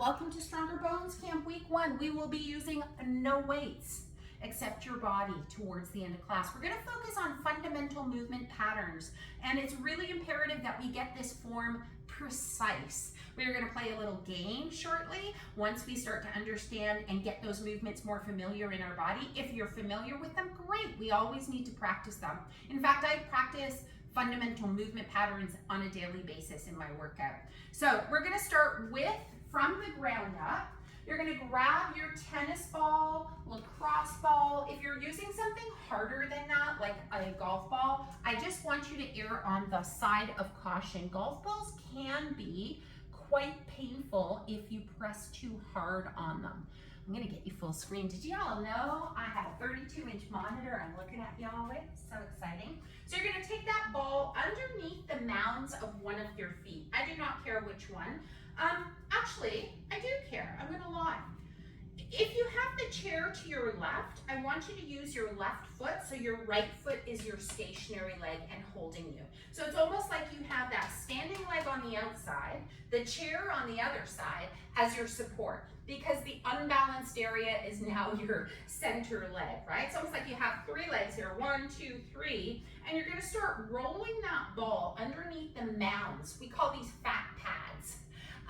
Welcome to Stronger Bones Camp Week 1. We will be using no weights except your body towards the end of class. We're going to focus on fundamental movement patterns, and it's really imperative that we get this form precise. We're going to play a little game shortly once we start to understand and get those movements more familiar in our body. If you're familiar with them, great. We always need to practice them. In fact, I practice fundamental movement patterns on a daily basis in my workout. So we're going to start with from the ground up. You're going to grab your tennis ball, lacrosse ball. If you're using something harder than that, like a golf ball, I just want you to err on the side of caution. Golf balls can be quite painful if you press too hard on them. I'm going to get you full screen. Did y'all know I have a 32-inch monitor I'm looking at y'all with? So exciting. So you're going to take that ball underneath the mounds of one of your feet. I do not care which one. Actually, I do care. I'm going to lie. If you have the chair to your left, I want you to use your left foot so your right foot is your stationary leg and holding you. So it's almost like you have that standing leg on the outside, the chair on the other side as your support, because the unbalanced area is now your center leg, right? It's almost like you have three legs here, 1, 2, 3, and you're going to start rolling that ball underneath the mounds. We call these fat pads,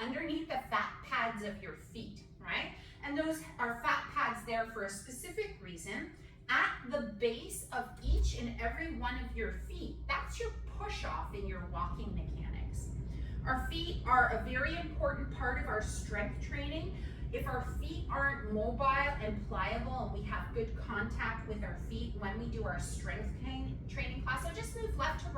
underneath the fat pads of your feet, right? And those are fat pads there for a specific reason. At the base of each and every one of your feet, that's your push-off in your walking mechanics. Our feet are a very important part of our strength training. If our feet aren't mobile and pliable and we have good contact with our feet when we do our strength training class, so just move left to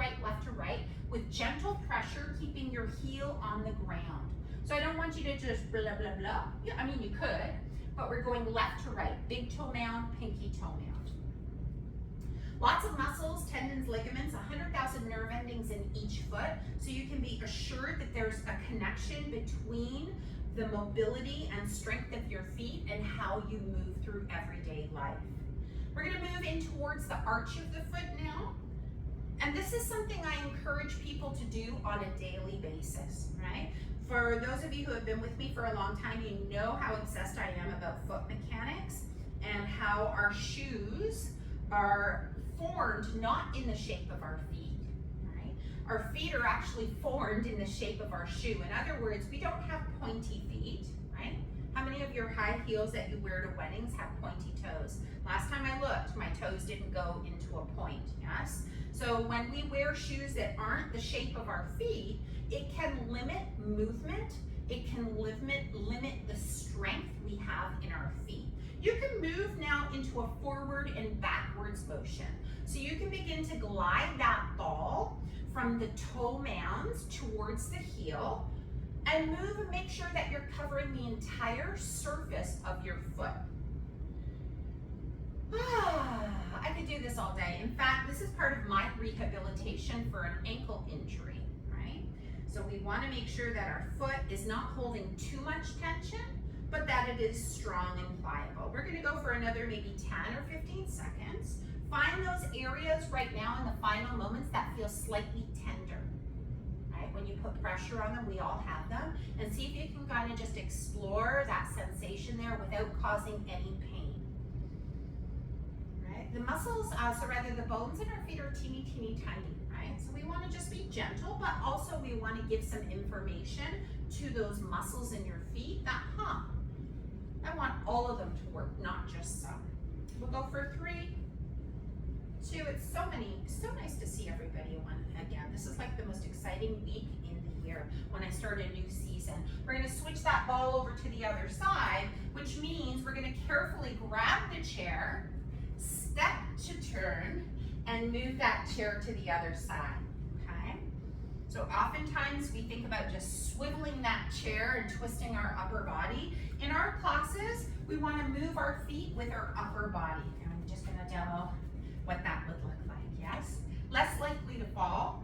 right with gentle pressure, keeping your heel on the ground. So I don't want you to just blah, blah, blah. Yeah, I mean, you could, but we're going left to right. Big toe mound, pinky toe mound. Lots of muscles, tendons, ligaments, 100,000 nerve endings in each foot. So you can be assured that there's a connection between the mobility and strength of your feet and how you move through everyday life. We're going to move in towards the arch of the foot now. And this is something I encourage people to do on a daily basis, right? For those of you who have been with me for a long time, you know how obsessed I am about foot mechanics and how our shoes are formed not in the shape of our feet, right? Our feet are actually formed in the shape of our shoe. In other words, we don't have pointy feet, right? How many of your high heels that you wear to weddings have pointy toes? Last time I looked, my toes didn't go into a point, yes? So when we wear shoes that aren't the shape of our feet, it can limit movement. It can limit the strength we have in our feet. You can move now into a forward and backwards motion. So you can begin to glide that ball from the toe mounds towards the heel and move and make sure that you're covering the entire surface of your foot. I could do this all day. In fact, this is part of my rehabilitation for an ankle injury, right? So we want to make sure that our foot is not holding too much tension, but that it is strong and pliable. We're going to go for another maybe 10 or 15 seconds. Find those areas right now in the final moments that feel slightly tender, right? When you put pressure on them, we all have them, and see if you can kind of just explore that sensation there without causing any pain. The muscles, so rather the bones in our feet are teeny, teeny, tiny, right? So we want to just be gentle, but also we want to give some information to those muscles in your feet that, I want all of them to work, not just some. We'll go for 3, 2, it's so nice to see everybody again. This is like the most exciting week in the year when I start a new season. We're going to switch that ball over to the other side, which means we're going to carefully grab the chair, step to turn, and move that chair to the other side, okay? So oftentimes we think about just swiveling that chair and twisting our upper body. In our classes, we want to move our feet with our upper body. And I'm just going to demo what that would look like, yes? Less likely to fall,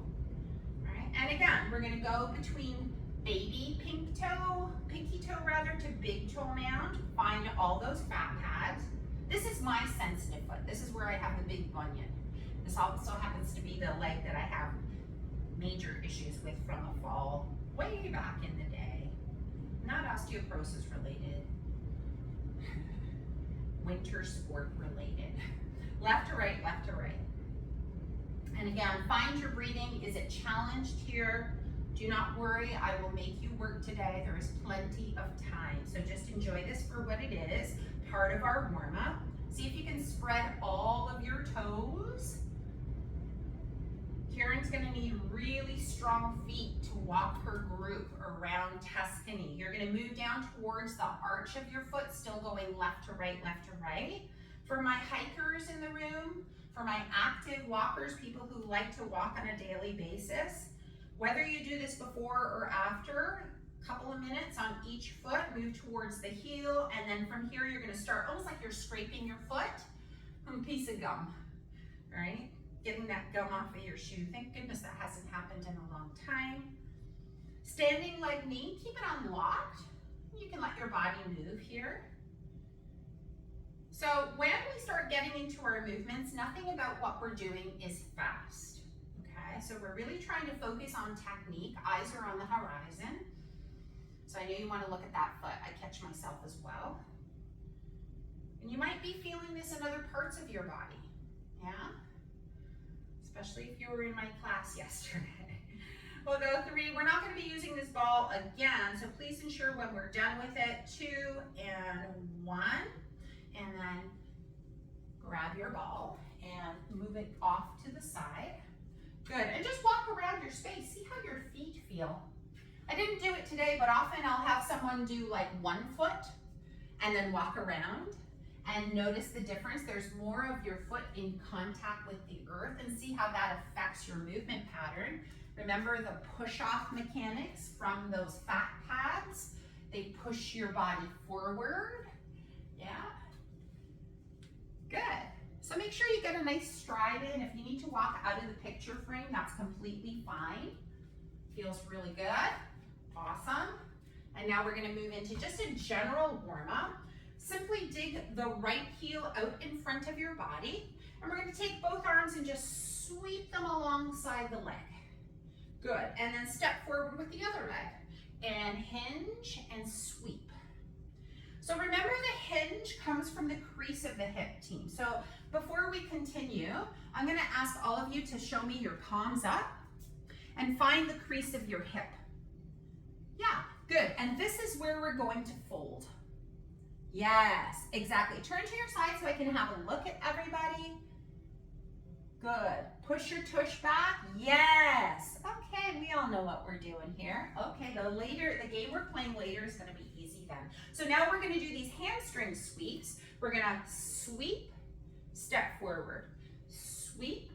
right? And again, we're going to go between baby pinky toe to big toe mound, find all those fat pads. This is my sensitive foot. This is where I have the big bunion. This also happens to be the leg that I have major issues with from a fall way back in the day. not osteoporosis related, winter sport related. Left to right, left to right. And again, find your breathing. Is it challenged here? Do not worry, I will make you work today. There is plenty of time. So just enjoy this for what it is, part of our warm-up. See if you can spread all of your toes. Karen's gonna need really strong feet to walk her group around Tuscany. You're gonna move down towards the arch of your foot, still going left to right, left to right. For my hikers in the room, for my active walkers, people who like to walk on a daily basis, whether you do this before or after, a couple of minutes on each foot, move towards the heel, and then from here you're gonna start almost like you're scraping your foot from a piece of gum, right? Getting that gum off of your shoe. Thank goodness that hasn't happened in a long time. Standing leg knee, keep it unlocked. You can let your body move here. So when we start getting into our movements, nothing about what we're doing is fast. Okay, so we're really trying to focus on technique. Eyes are on the horizon. So I know you want to look at that foot. I catch myself as well. And you might be feeling this in other parts of your body. Yeah? Especially if you were in my class yesterday. We'll go 3. We're not going to be using this ball again, so please ensure when we're done with it, 2 and 1. And then grab your ball and move it off to the side. Good, and just walk around your space. See how your feet feel. I didn't do it today, but often I'll have someone do like 1 foot and then walk around and notice the difference. There's more of your foot in contact with the earth, and see how that affects your movement pattern. Remember the push-off mechanics from those fat pads? They push your body forward. Yeah. Good. So make sure you get a nice stride in. If you need to walk out of the picture frame, that's completely fine. Feels really good. Awesome. And now we're going to move into just a general warm-up. Simply dig the right heel out in front of your body. And we're going to take both arms and just sweep them alongside the leg. Good. And then step forward with the other leg. And hinge and sweep. So remember, the hinge comes from the crease of the hip, team. So before we continue, I'm going to ask all of you to show me your palms up and find the crease of your hip. Yeah, good. And this is where we're going to fold. Yes, exactly. Turn to your side so I can have a look at everybody. Good. Push your tush back. Yes. Okay, we all know what we're doing here. Okay, the game we're playing later is going to be easy then. So now we're going to do these hamstring sweeps. We're going to sweep, step forward, sweep,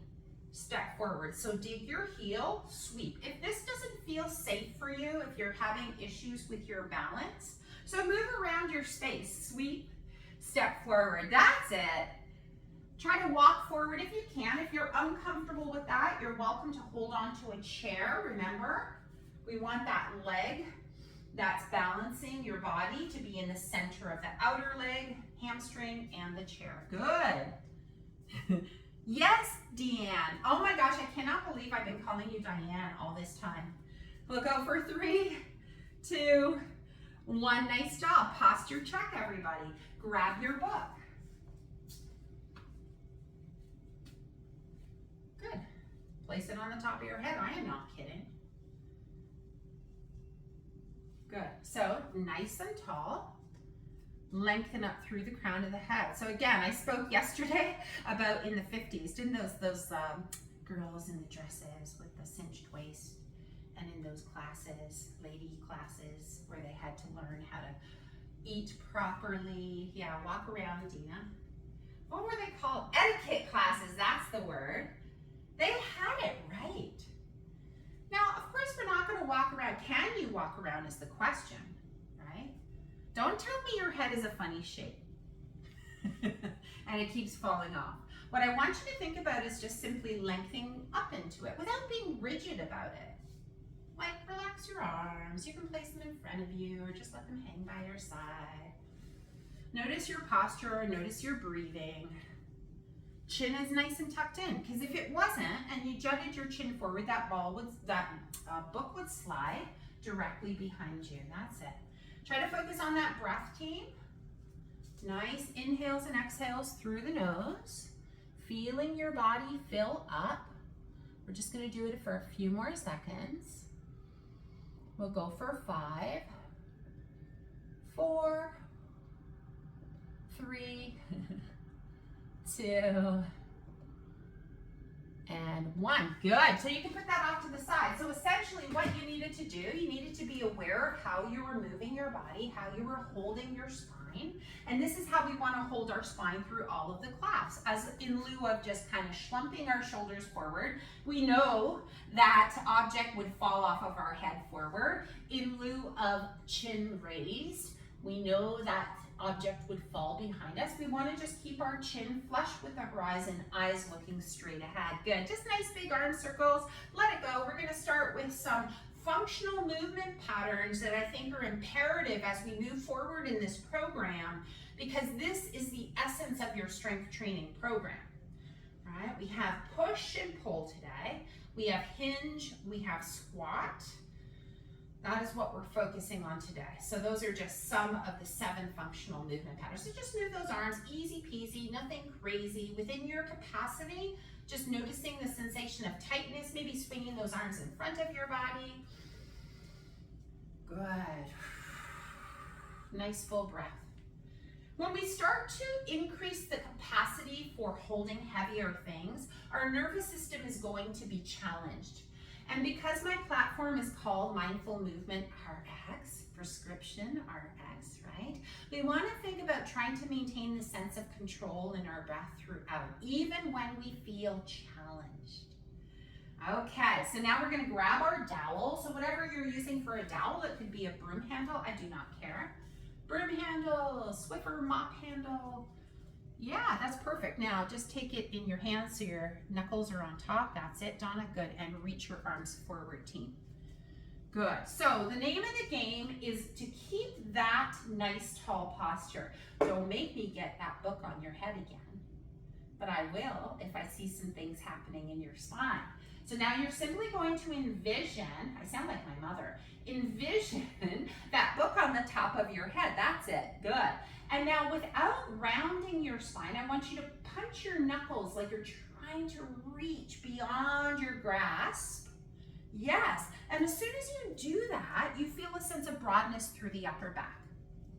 step forward. So dig your heel, sweep. If this doesn't feel safe for you, if you're having issues with your balance, so move around your space, sweep, step forward. That's it. Try to walk forward if you can. If you're uncomfortable with that, you're welcome to hold on to a chair. Remember, we want that leg that's balancing your body to be in the center of the outer leg, hamstring, and the chair. Good. Yes, Deanne. Oh my gosh, I cannot believe I've been calling you Diane all this time. We'll go for 3, 2, 1. Nice job. Posture check, everybody. Grab your book. Good. Place it on the top of your head. I am not kidding. Good. So nice and tall. Lengthen up through the crown of the head. So again, I spoke yesterday about in the 50s, didn't those girls in the dresses with the cinched waist, and in those classes, lady classes, where they had to learn how to eat properly. Yeah, walk around, Dina. What were they called? Etiquette classes, that's the word. They had it right. Now, of course, we're not going to walk around. Can you walk around is the question, right? Don't tell me your head is a funny shape and it keeps falling off. What I want you to think about is just simply lengthening up into it without being rigid about it. Like, relax your arms. You can place them in front of you or just let them hang by your side. Notice your posture, notice your breathing. Chin is nice and tucked in, because if it wasn't and you jutted your chin forward, that book would slide directly behind you. That's it. Try to focus on that breath, team. Nice inhales and exhales through the nose. Feeling your body fill up. We're just gonna do it for a few more seconds. We'll go for 5, 4, 3, 2, and 1. Good. So you can put that off to the side. So essentially what you needed to do, you needed to be aware of how you were moving your body, how you were holding your spine. And this is how we want to hold our spine through all of the class. As in lieu of just kind of slumping our shoulders forward, we know that object would fall off of our head forward. In lieu of chin raised, we know that object would fall behind us. We want to just keep our chin flush with the horizon, eyes looking straight ahead. Good. Just nice big arm circles. Let it go. We're going to start with some functional movement patterns that I think are imperative as we move forward in this program, because this is the essence of your strength training program. All right. We have push and pull today. We have hinge. We have squat. That is what we're focusing on today. So those are just some of the 7 functional movement patterns. So just move those arms, easy peasy, nothing crazy. Within your capacity, just noticing the sensation of tightness, maybe swinging those arms in front of your body. Good. Nice full breath. When we start to increase the capacity for holding heavier things, our nervous system is going to be challenged. And because my platform is called Mindful Movement RX, prescription RX, right? We want to think about trying to maintain the sense of control in our breath throughout, even when we feel challenged. Okay, so now we're going to grab our dowel. So whatever you're using for a dowel, it could be a broom handle, I do not care. Broom handle, Swiffer mop handle. Yeah, that's perfect. Now just take it in your hands so your knuckles are on top. That's it, Donna. Good. And reach your arms forward, team. Good. So the name of the game is to keep that nice tall posture. Don't make me get that book on your head again, but I will if I see some things happening in your spine. So now you're simply going to envision, I sound like my mother, envision that book on the top of your head. That's it. Good. And now without rounding your spine, I want you to punch your knuckles like you're trying to reach beyond your grasp. Yes. And as soon as you do that, you feel a sense of broadness through the upper back.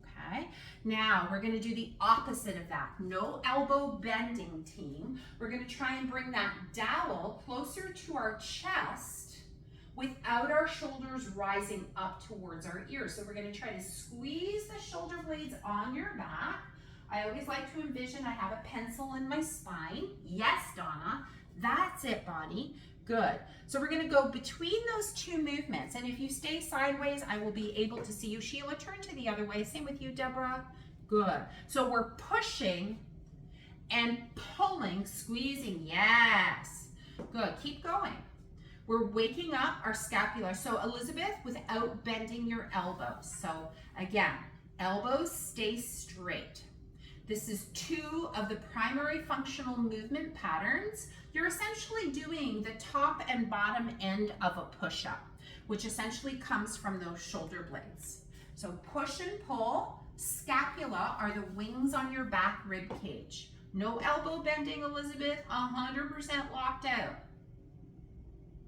Okay. Now we're going to do the opposite of that. No elbow bending, team. We're going to try and bring that dowel closer to our chest without our shoulders rising up towards our ears. So we're going to try to squeeze the shoulder blades on your back. I always like to envision I have a pencil in my spine. Yes, Donna. That's it, body. Good. So we're going to go between those 2 movements. And if you stay sideways, I will be able to see you. Sheila, turn to the other way. Same with you, Deborah. Good. So we're pushing and pulling, squeezing. Yes. Good. Keep going. We're waking up our scapula. So Elizabeth, without bending your elbows. So again, elbows stay straight. This is 2 of the primary functional movement patterns. You're essentially doing the top and bottom end of a push-up, which essentially comes from those shoulder blades. So push and pull. Scapula are the wings on your back rib cage. No elbow bending, Elizabeth, 100% locked out.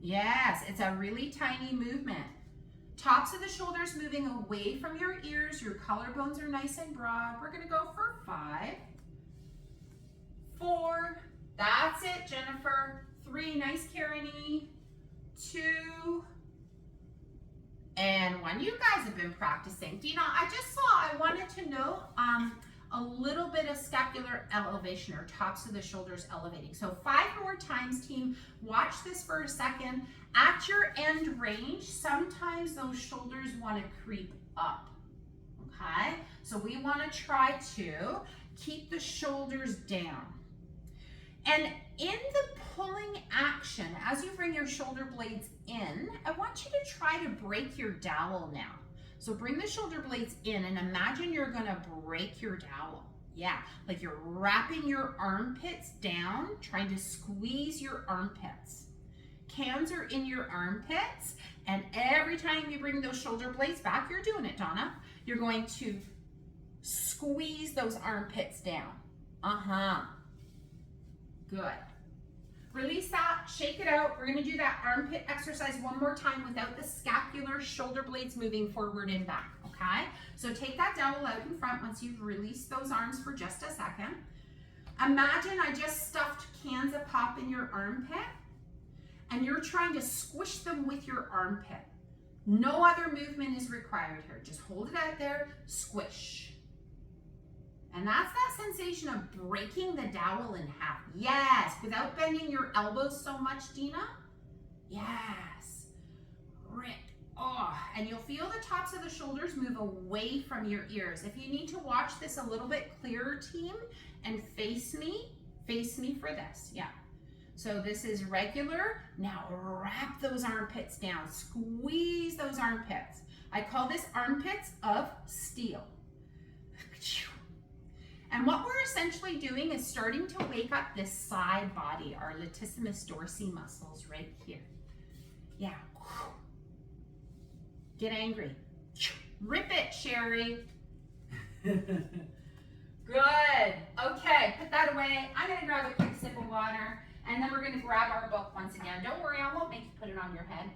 Yes, it's a really tiny movement. Tops of the shoulders moving away from your ears. Your collarbones are nice and broad. We're going to go for 5, 4. That's it, Jennifer. 3. Nice, Karenie. 2. And 1. You guys have been practicing. Dina, I wanted to know a little bit of scapular elevation, or tops of the shoulders elevating. So 5 more times, team. Watch this for a second. At your end range, sometimes those shoulders want to creep up, okay? So we want to try to keep the shoulders down. And in the pulling action, as you bring your shoulder blades in, I want you to try to break your dowel now. So bring the shoulder blades in and imagine you're gonna break your dowel. Yeah, like you're wrapping your armpits down, trying to squeeze your armpits. Cans are in your armpits, and every time you bring those shoulder blades back, you're doing it, Donna. You're going to squeeze those armpits down. Good. Release that, shake it out. We're gonna do that armpit exercise one more time without the scapular shoulder blades moving forward and back, okay? So take that dowel out in front once you've released those arms for just a second. Imagine I just stuffed cans of pop in your armpit and you're trying to squish them with your armpit. No other movement is required here. Just hold it out there, squish. And that's that sensation of breaking the dowel in half. Yes, without bending your elbows so much, Dina. Yes. Rip. Oh, and you'll feel the tops of the shoulders move away from your ears. If you need to watch this a little bit clearer, team, and face me for this. Yeah. So this is regular. Now wrap those armpits down. Squeeze those armpits. I call this armpits of steel. And what we're essentially doing is starting to wake up this side body, our latissimus dorsi muscles right here. Yeah. Get angry. Rip it, Sherry. Good. Okay, put that away. I'm gonna grab a quick sip of water and then we're gonna grab our book once again. Don't worry, I won't make you put it on your head.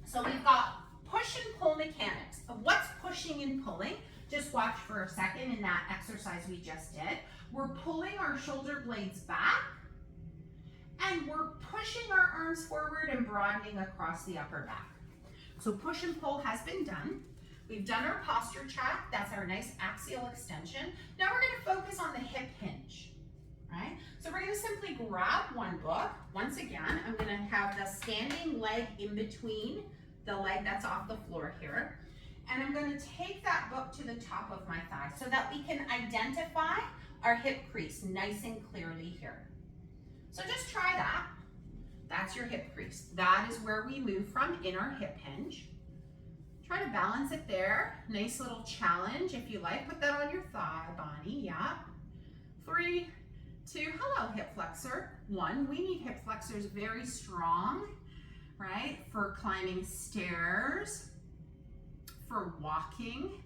So we've got push and pull mechanics. What's pushing and pulling? Just watch for a second in that exercise we just did. We're pulling our shoulder blades back and we're pushing our arms forward and broadening across the upper back. So push and pull has been done. We've done our posture check. That's our nice axial extension. Now we're gonna focus on the hip hinge, right? So we're gonna simply grab one book. Once again, I'm gonna have the standing leg in between the leg that's off the floor here. And I'm going to take that book to the top of my thigh so that we can identify our hip crease nice and clearly here. So just try that. That's your hip crease. That is where we move from in our hip hinge. Try to balance it there. Nice little challenge if you like. Put that on your thigh, Bonnie. Yeah. 3, 2, hello hip flexor. 1, we need hip flexors very strong, right? For climbing stairs. For walking.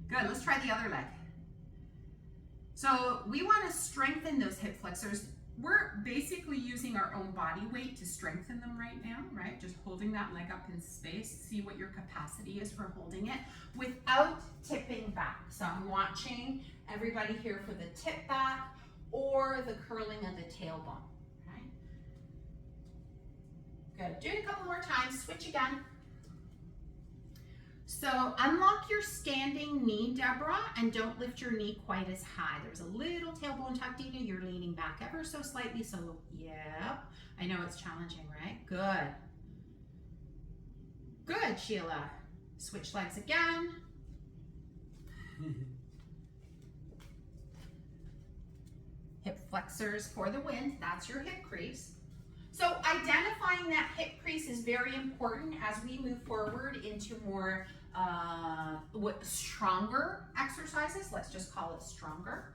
Good, let's try the other leg. So we want to strengthen those hip flexors. We're basically using our own body weight to strengthen them right now, right? Just holding that leg up in space. See what your capacity is for holding it without tipping back. So I'm watching everybody here for the tip back or the curling of the tailbone, right? Good, do it a couple more times, switch again. So unlock your standing knee, Deborah, and don't lift your knee quite as high. There's a little tailbone tuck, Dina. You're leaning back ever so slightly. So, yep. I know it's challenging, right? Good. Good, Sheila. Switch legs again. Hip flexors for the win. That's your hip crease. So identifying that hip crease is very important as we move forward into more stronger exercises. Let's just call it stronger.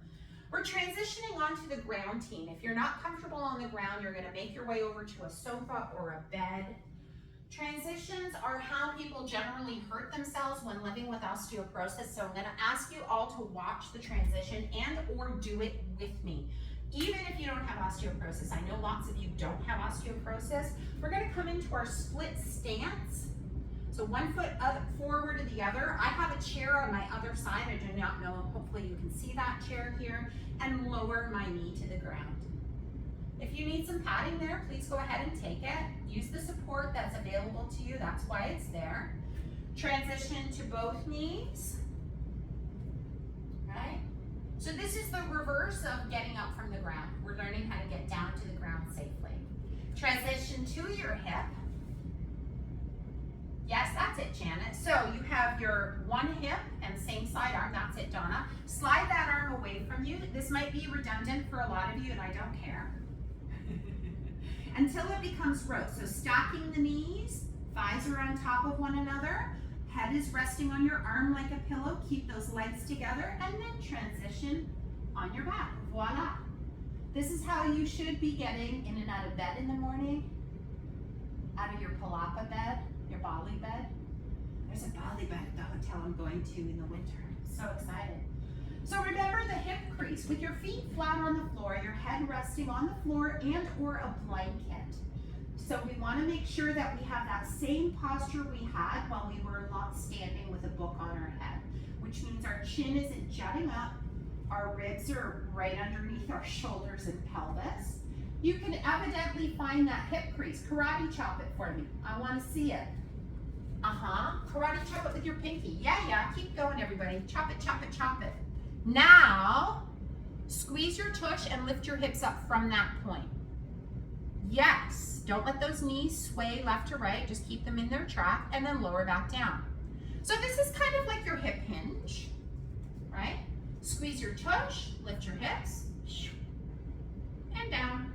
We're transitioning onto the ground, team. If you're not comfortable on the ground, you're gonna make your way over to a sofa or a bed. Transitions are how people generally hurt themselves when living with osteoporosis. So I'm gonna ask you all to watch the transition and or do it with me. Even if you don't have osteoporosis, I know lots of you don't have osteoporosis. We're gonna come into our split stance. So one foot up forward to the other. I have a chair on my other side. I do not know, hopefully you can see that chair here, and lower my knee to the ground. If you need some padding there, please go ahead and take it. Use the support that's available to you. That's why it's there. Transition to both knees, right? So this is the reverse of getting up from the ground. We're learning how to get down to the ground safely. Transition to your hip. Yes, that's it, Janet. So you have your one hip and same side arm. That's it, Donna. Slide that arm away from you. This might be redundant for a lot of you, and I don't care. Until it becomes rows. So stacking the knees, thighs are on top of one another. Head is resting on your arm like a pillow. Keep those legs together and then transition on your back. Voila. This is how you should be getting in and out of bed in the morning, out of your palapa bed, your Bali bed. There's a Bali bed at the hotel I'm going to in the winter. I'm so excited. So remember the hip crease with your feet flat on the floor, your head resting on the floor and or a blanket. So we want to make sure that we have that same posture we had while we were not standing with a book on our head, which means our chin isn't jutting up, our ribs are right underneath our shoulders and pelvis. You can evidently find that hip crease. Karate chop it for me. I want to see it. Karate chop it with your pinky. Yeah, keep going everybody. Chop it, chop it, chop it. Now, squeeze your tush and lift your hips up from that point. Yes, don't let those knees sway left to right. Just keep them in their track and then lower back down. So this is kind of like your hip hinge, right? Squeeze your tush, lift your hips, and down.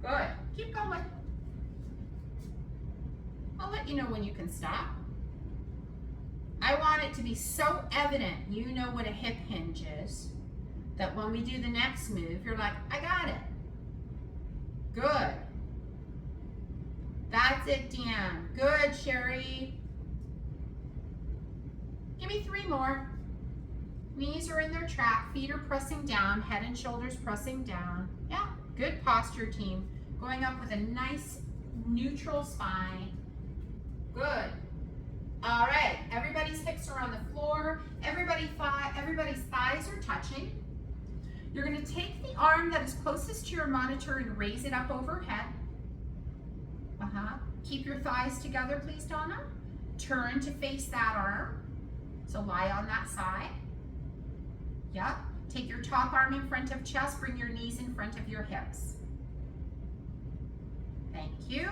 Good, keep going. I'll let you know when you can stop. I want it to be so evident you know what a hip hinge is that when we do the next move, you're like, I got it. Good. That's it, Dan. Good, Sherry. Give me 3 more. Knees are in their track, feet are pressing down, head and shoulders pressing down. Yeah, good posture, team. Going up with a nice neutral spine. Good. All right, everybody's hips are on the floor. Everybody's thighs are touching. You're gonna take the arm that is closest to your monitor and raise it up overhead. Keep your thighs together, please, Donna. Turn to face that arm. So lie on that side. Yep. Take your top arm in front of chest. Bring your knees in front of your hips. Thank you.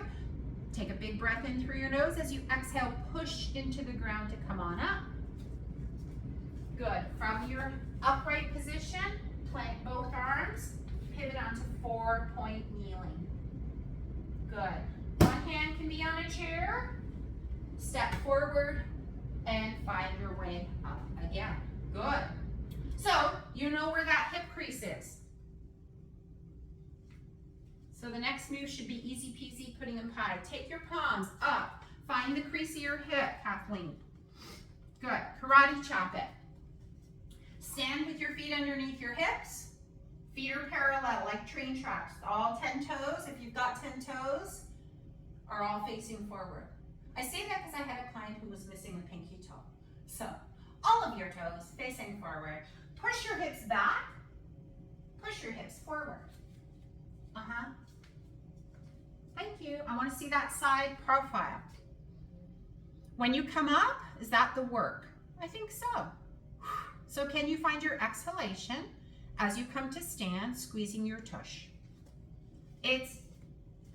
Take a big breath in through your nose. As you exhale, push into the ground to come on up. Good. From your upright position, plank both arms, pivot onto 4-point kneeling. Good. One hand can be on a chair. Step forward and find your way up again. Good. So you know where that hip crease is. So the next move should be easy peasy pudding and pie. Take your palms up. Find the crease of your hip, Kathleen. Good. Karate chop it. Stand with your feet underneath your hips. Feet are parallel like train tracks. All 10 toes, if you've got 10 toes, are all facing forward. I say that because I had a client who was missing a pinky toe. So all of your toes facing forward. Push your hips back. Push your hips forward. Thank you. I want to see that side profile. When you come up, is that the work? I think so. So can you find your exhalation as you come to stand, squeezing your tush? It's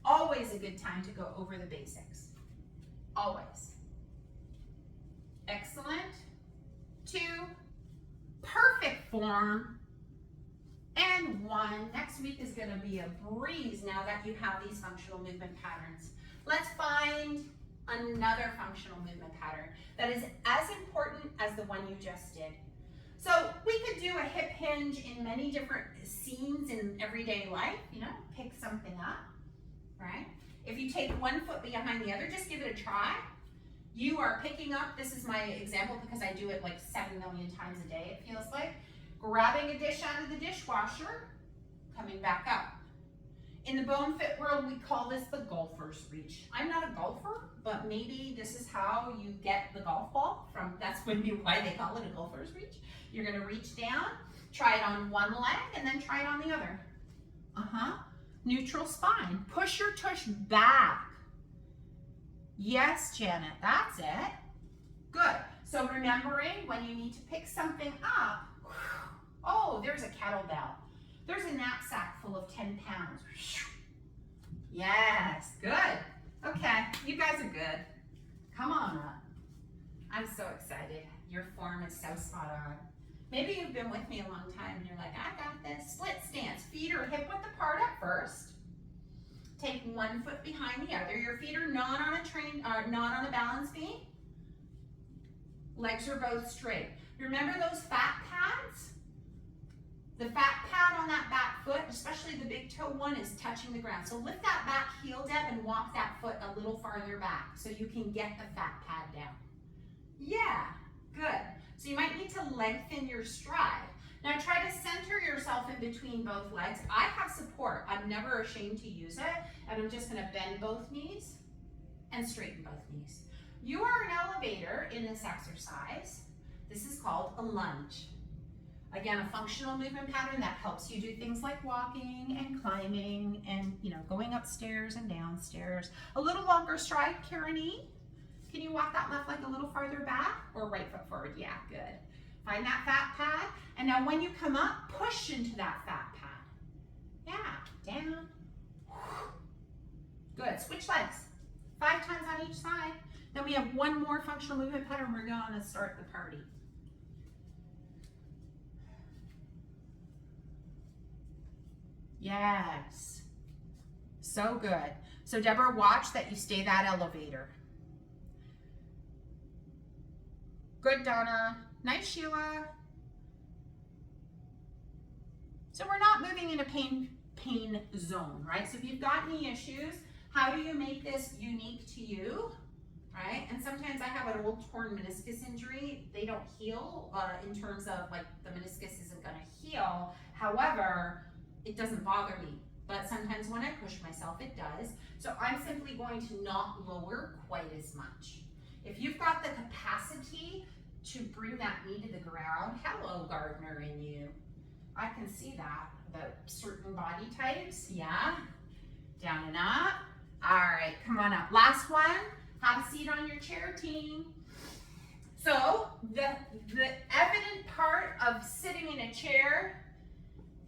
always a good time to go over the basics. Always. Excellent. 2, perfect form. And 1. Next week is going to be a breeze now that you have these functional movement patterns. Let's find another functional movement pattern that is as important as the one you just did. So we could do a hip hinge in many different scenes in everyday life, you know, pick something up, right? If you take one foot behind the other, just give it a try. You are picking up, this is my example because I do it like 7 million times a day, it feels like. Grabbing a dish out of the dishwasher, coming back up. In the BoneFit world, we call this the golfer's reach. I'm not a golfer, but maybe this is how you get the golf ball from, that's why they call it a golfer's reach. You're gonna reach down, try it on one leg, and then try it on the other. Neutral spine. Push your tush back. Yes, Janet, that's it. Good. So remembering when you need to pick something up, oh, there's a kettlebell. There's a knapsack full of 10 pounds. Yes, good. Okay, you guys are good. Come on up. I'm so excited. Your form is so spot on. Maybe you've been with me a long time and you're like, I got this. Split stance. Feet are hip width apart at first. Take one foot behind the other. Your feet are not on a balance beam. Legs are both straight. Remember those fat pads? The fat pad on that back foot, especially the big toe one, is touching the ground. So lift that back heel, Deb, and walk that foot a little farther back so you can get the fat pad down. Yeah, good. So you might need to lengthen your stride. Now try to center yourself in between both legs. I have support. I'm never ashamed to use it. And I'm just gonna bend both knees and straighten both knees. You are an elevator in this exercise. This is called a lunge. Again, a functional movement pattern that helps you do things like walking and climbing and, you know, going upstairs and downstairs. A little longer stride, Karen E. Can you walk that left leg a little farther back or right foot forward? Yeah, good. Find that fat pad. And now when you come up, push into that fat pad. Yeah, down. Good, switch legs. 5 times on each side. Then we have one more functional movement pattern. We're going to start the party. Yes. So good. So Deborah, watch that you stay that elevator. Good, Donna. Nice, Sheila. So we're not moving in a pain zone, right? So if you've got any issues, how do you make this unique to you, right? And sometimes I have an old torn meniscus injury. They don't heal in terms of like the meniscus isn't going to heal. However, it doesn't bother me. But sometimes when I push myself, it does. So I'm simply going to not lower quite as much. If you've got the capacity to bring that knee to the ground, hello, gardener in you. I can see that about certain body types. Yeah, down and up. All right, come on up. Last one. Have a seat on your chair, team. So the evident part of sitting in a chair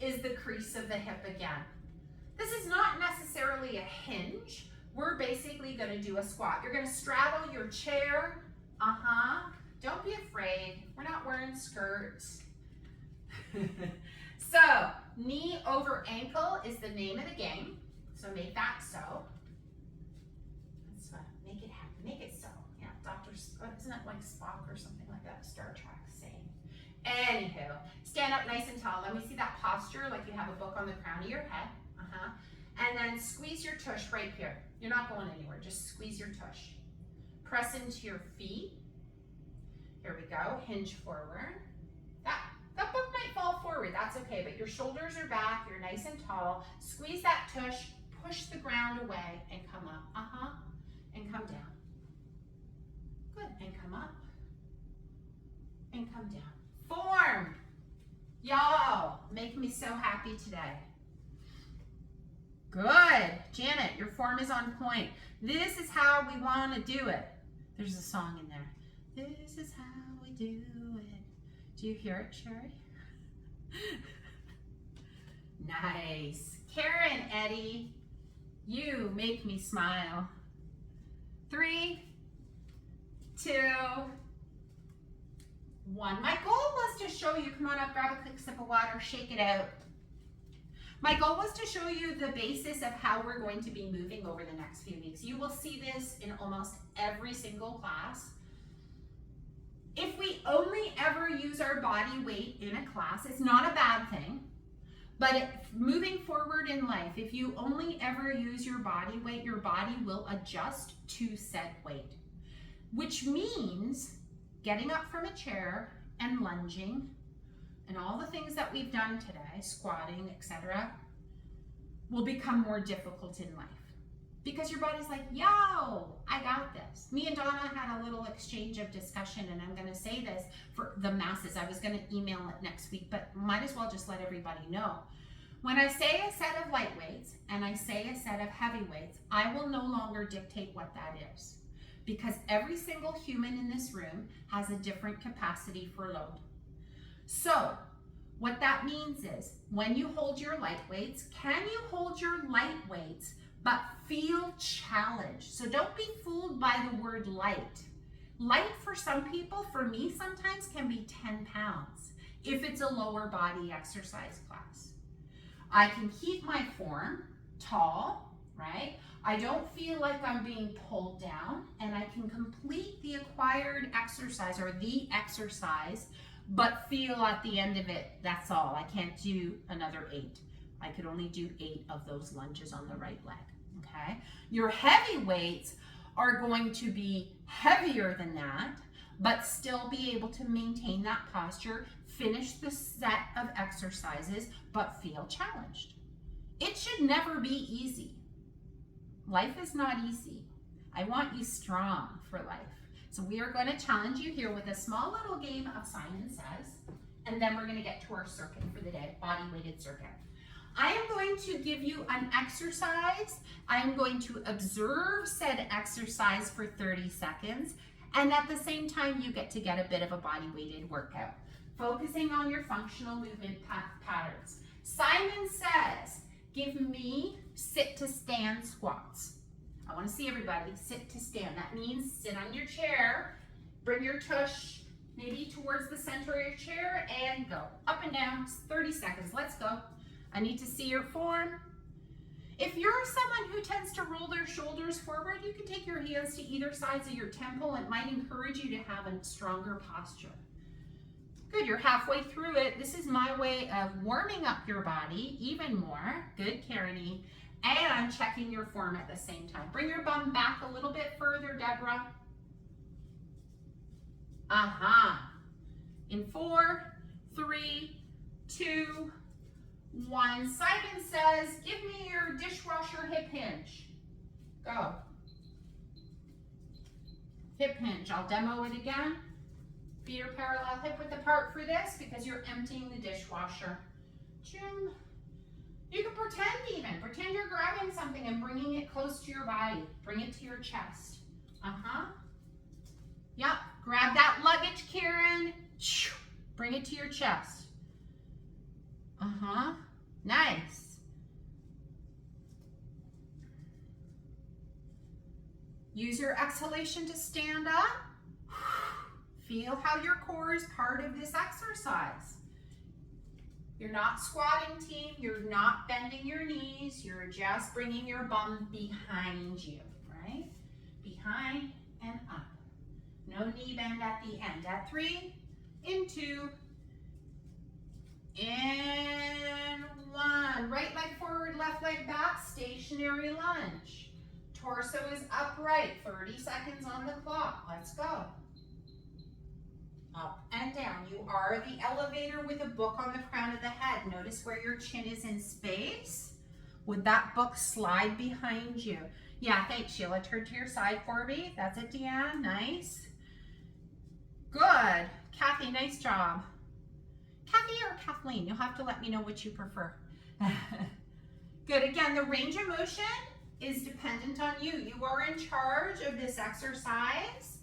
is the crease of the hip again. This is not necessarily a hinge. We're basically going to do a squat. You're going to straddle your chair. Don't be afraid. We're not wearing skirts. So, knee over ankle is the name of the game. So make that so. Let's make it happen. Make it so. Yeah, isn't it like Spock or something like that? Star Trek saying. Anywho, stand up nice and tall. Let me see that posture like you have a book on the crown of your head. And then squeeze your tush right here. You're not going anywhere. Just squeeze your tush. Press into your feet. Here we go. Hinge forward. That book might fall forward. That's okay. But your shoulders are back. You're nice and tall. Squeeze that tush. Push the ground away and come up. And come down. Good. And come up. And come down. Form. Y'all make me so happy today. Good. Janet, your form is on point. This is how we want to do it. There's a song in there. This is how we do it. Do you hear it, Sherry? Nice. Karen, Eddie, you make me smile. 3, 2, 1. My goal was to show you, come on up, grab a quick sip of water, shake it out. My goal was to show you the basis of how we're going to be moving over the next few weeks. You will see this in almost every single class. If we only ever use our body weight in a class, it's not a bad thing. But moving forward in life, if you only ever use your body weight, your body will adjust to said weight. Which means getting up from a chair and lunging, and all the things that we've done today, squatting, etc., will become more difficult in life. Because your body's like, yo, I got this. Me and Donna had a little exchange of discussion, and I'm gonna say this for the masses. I was gonna email it next week, but might as well just let everybody know. When I say a set of light weights and I say a set of heavy weights, I will no longer dictate what that is. Because every single human in this room has a different capacity for load. So, what that means is, when you hold your light weights, can you hold your light weights but feel challenged? So don't be fooled by the word light. Light for some people, for me sometimes, can be 10 pounds if it's a lower body exercise class. I can keep my form tall, right? I don't feel like I'm being pulled down, and I can complete the acquired exercise or the exercise but feel at the end of it, that's all. I can't do another 8. I could only do 8 of those lunges on the right leg, okay? Your heavy weights are going to be heavier than that, but still be able to maintain that posture, finish the set of exercises, but feel challenged. It should never be easy. Life is not easy. I want you strong for life. So we are going to challenge you here with a small little game of Simon Says, and then we're going to get to our circuit for the day, body weighted circuit. I am going to give you an exercise. I'm going to observe said exercise for 30 seconds, and at the same time, you get to get a bit of a body weighted workout, focusing on your functional movement patterns. Simon says, give me sit to stand squats. I want to see everybody sit to stand. That means sit on your chair, bring your tush maybe towards the center of your chair, and go up and down. 30 seconds. Let's go. I need to see your form. If you're someone who tends to roll their shoulders forward, you can take your hands to either sides of your temple. It might encourage you to have a stronger posture. Good, you're halfway through it. This is my way of warming up your body even more. Good, Karenie. And checking your form at the same time. Bring your bum back a little bit further, Deborah. In 4, 3, 2, 1. Simon says, give me your dishwasher hip hinge. Go. Hip hinge. I'll demo it again. Feet are parallel hip width apart for this because you're emptying the dishwasher. Choom. You can pretend you're grabbing something and bringing it close to your body. Bring it to your chest. Yep, grab that luggage, Karen. Bring it to your chest. Nice. Use your exhalation to stand up. Feel how your core is part of this exercise. You're not squatting, team. You're not bending your knees. You're just bringing your bum behind you, right? Behind and up. No knee bend at the end. At 3, in 2, in 1. Right leg forward, left leg back, stationary lunge. Torso is upright. 30 seconds on the clock. Let's go. Up and down. You are the elevator with a book on the crown of the head. Notice where your chin is in space. Would that book slide behind you? Yeah, thanks, Sheila. Turn to your side for me. That's it, Deanne. Nice. Good. Kathy, nice job. Kathy or Kathleen? You'll have to let me know which you prefer. Good. Again, the range of motion is dependent on you. You are in charge of this exercise.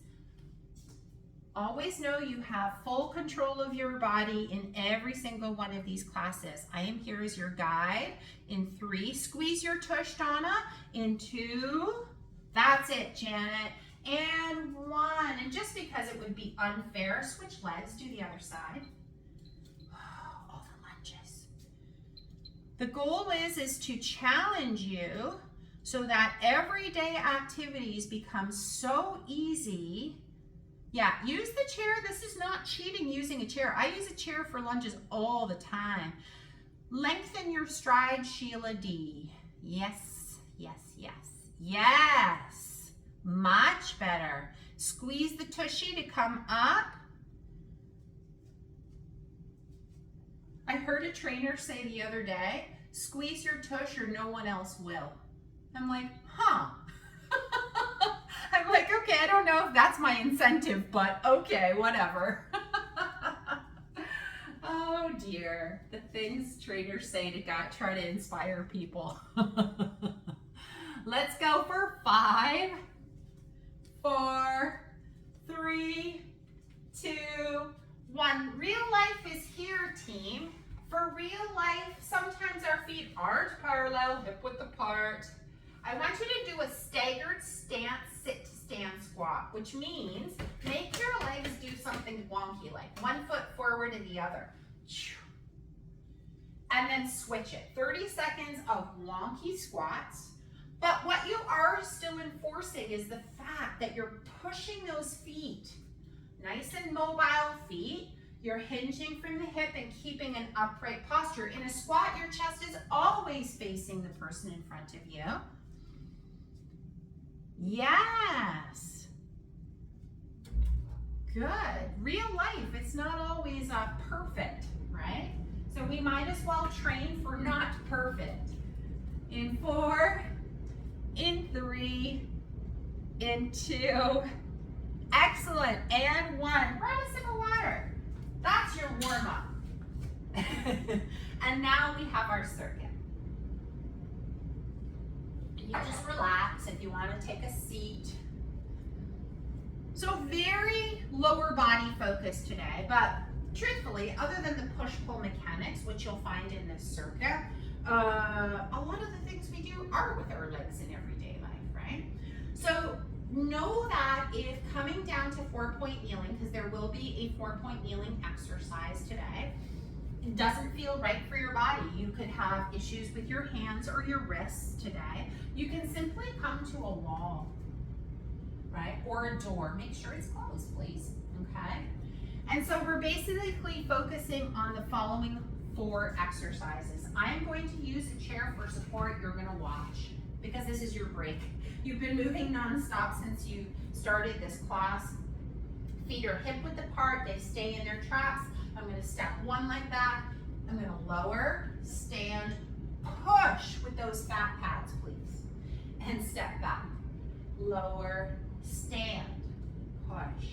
Always know you have full control of your body in every single one of these classes. I am here as your guide. In 3, squeeze your tush, Donna. In 2, that's it, Janet. And 1, and just because it would be unfair, switch legs, do the other side. All the lunges. The goal is to challenge you so that everyday activities become so easy. Yeah, use the chair. This is not cheating using a chair. I use a chair for lunges all the time. Lengthen your stride, Sheila D. Yes, yes, yes, yes. Much better. Squeeze the tushy to come up. I heard a trainer say the other day, squeeze your tush or no one else will. I'm like, huh. I'm like, okay, I don't know if that's my incentive, but okay, whatever. Oh dear, the things trainers say to try to inspire people. Let's go for 5, 4, 3, 2, 1. Real life is here, team. For real life, sometimes our feet aren't parallel, hip width apart. I want you to do a staggered stance, sit to stand squat, which means make your legs do something wonky, like 1 foot forward and the other. And then switch it. 30 seconds of wonky squats. But what you are still enforcing is the fact that you're pushing those feet. Nice and mobile feet. You're hinging from the hip and keeping an upright posture. In a squat, your chest is always facing the person in front of you. Yes. Good. Real life, it's not always perfect, right? So we might as well train for not perfect. In 4, in 3, in 2. Excellent. And 1. Grab a sip of water. That's your warm-up. And now we have our circuit. You just relax if you want to take a seat. So very lower body focus today, but truthfully, other than the push-pull mechanics, which you'll find in this circuit, a lot of the things we do are with our legs in everyday life, right? So know that if coming down to 4-point kneeling, because there will be a 4-point kneeling exercise today, it doesn't feel right for your body. You could have issues with your hands or your wrists today. You can simply come to a wall, right? Or a door. Make sure it's closed, please, okay? And so we're basically focusing on the following 4 exercises. I am going to use a chair for support. You're gonna watch because this is your break. You've been moving nonstop since you started this class. Feet are hip width apart, they stay in their tracks. I'm gonna step 1 like that. I'm gonna lower, stand, push with those fat pads, please. And step back, lower, stand, push.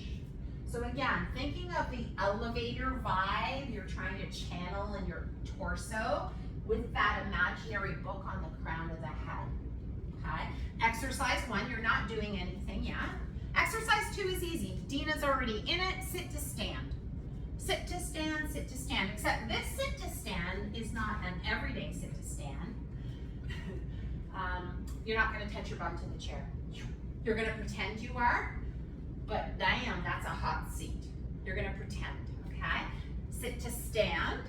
So again, thinking of the elevator vibe you're trying to channel in your torso with that imaginary book on the crown of the head, okay? Exercise 1, you're not doing anything yet. Exercise 2 is easy. Dina's already in it. Sit to stand. Sit to stand, sit to stand. Except this sit to stand is not an everyday sit to stand. You're not gonna touch your bum to the chair. You're gonna pretend you are, but damn, that's a hot seat. You're gonna pretend, okay? Sit to stand.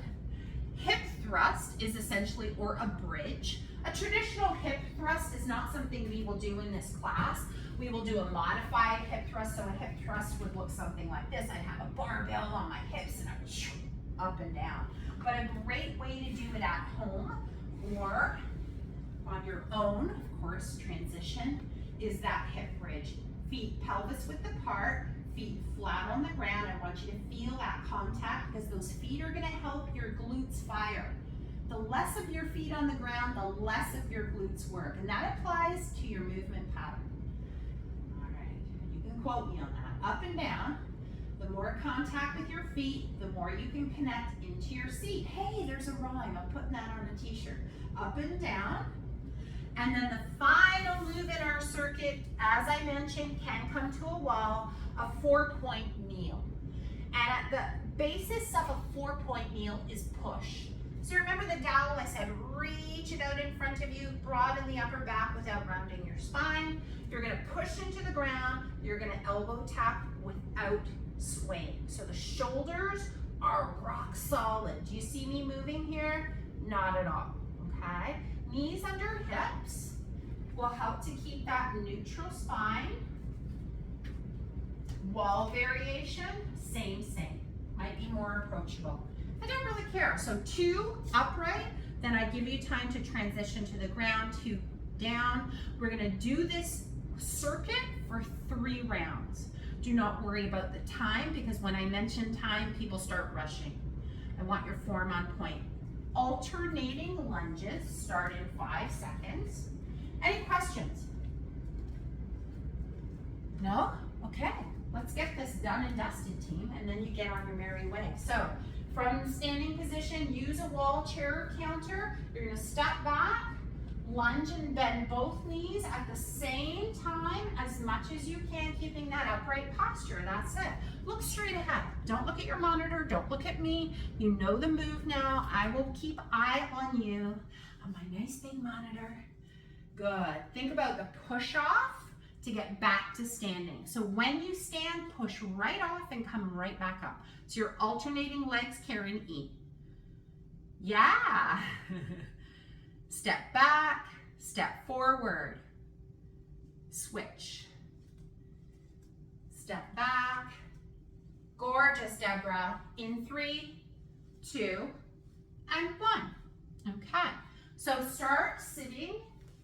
Hip thrust is essentially, or a bridge. A traditional hip thrust is not something we will do in this class. We will do a modified hip thrust. So a hip thrust would look something like this. I'd have a barbell on my hips and I would up and down. But a great way to do it at home or on your own, of course, transition, is that hip bridge. Feet pelvis width apart, feet flat on the ground. I want you to feel that contact because those feet are gonna help your glutes fire. The less of your feet on the ground, the less of your glutes work. And that applies to your movement pattern. All right, you can quote me on that. Up and down, the more contact with your feet, the more you can connect into your seat. Hey, there's a rhyme. I'm putting that on a t-shirt. Up and down. And then the final move in our circuit, as I mentioned, can come to a wall, a 4-point kneel. And at the basis of a 4-point kneel is push. So remember the dowel, I said reach it out in front of you, broaden the upper back without rounding your spine. You're gonna push into the ground, you're gonna elbow tap without swaying. So the shoulders are rock solid. Do you see me moving here? Not at all, okay? Knees under hips will help to keep that neutral spine. Wall variation, same. Might be more approachable. I don't really care. So 2 upright, then I give you time to transition to the ground, 2 down. We're gonna do this circuit for 3 rounds. Do not worry about the time because when I mention time, people start rushing. I want your form on point. Alternating lunges start in 5 seconds. Any questions? No? Okay, let's get this done and dusted, team, and then you get on your merry way. So, from standing position, use a wall, chair, or counter. You're gonna step back, lunge and bend both knees at the same time as much as you can, keeping that upright posture. That's it. Look straight ahead. Don't look at your monitor. Don't look at me. You know the move now. I will keep eye on you on my nice big monitor. Good. Think about the push off to get back to standing. So when you stand, push right off and come right back up. So you're alternating legs, carrying E. Yeah. Step back, step forward, switch. Step back, Gorgeous, Deborah. In 3, 2, and 1. Okay, so start sitting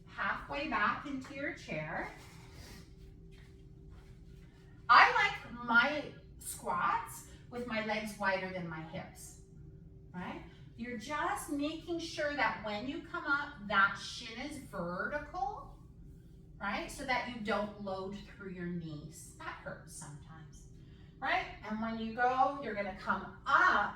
halfway back into your chair. I like my squats with my legs wider than my hips, right? You're just making sure that when you come up, that shin is vertical, right? So that you don't load through your knees. That hurts sometimes, right? And when you go, you're gonna come up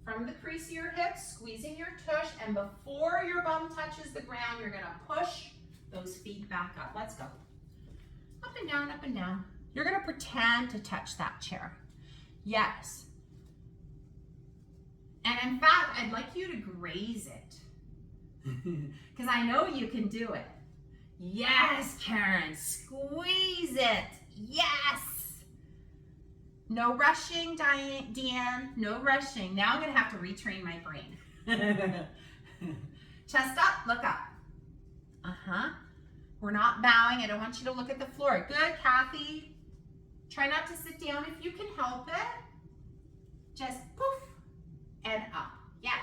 from the crease of your hips, squeezing your tush, and before your bum touches the ground, you're gonna push those feet back up. Let's go. Up and down, up and down. You're gonna pretend to touch that chair. Yes. And in fact, I'd like you to graze it because I know you can do it. Yes, Karen, squeeze it. Yes. No rushing, Deanne, no rushing. Now I'm gonna have to retrain my brain. Chest up, look up. We're not bowing. I don't want you to look at the floor. Good, Kathy. Try not to sit down if you can help it. Just poof and up. Yes.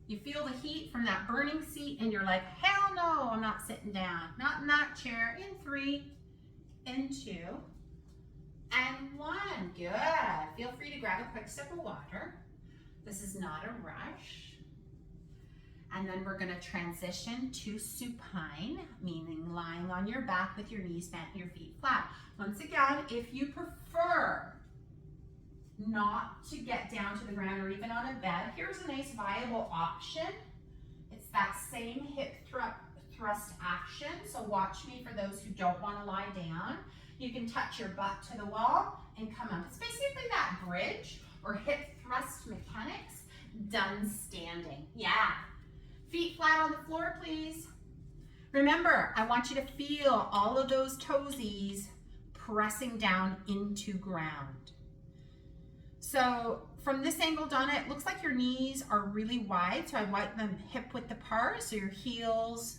You feel the heat from that burning seat and you're like, hell no, I'm not sitting down. Not in that chair. In 3, in 2, and 1. Good. Feel free to grab a quick sip of water. This is not a rush. And then we're gonna transition to supine, meaning lying on your back with your knees bent, your feet flat. Once again, if you prefer not to get down to the ground or even on a bed, here's a nice viable option. It's that same hip thrust action. So watch me for those who don't wanna lie down. You can touch your butt to the wall and come up. It's basically that bridge or hip thrust mechanics done standing. Yeah. Feet flat on the floor, please. Remember, I want you to feel all of those toesies pressing down into ground. So from this angle, Donna, it looks like your knees are really wide. So I want them hip width apart. So your heels,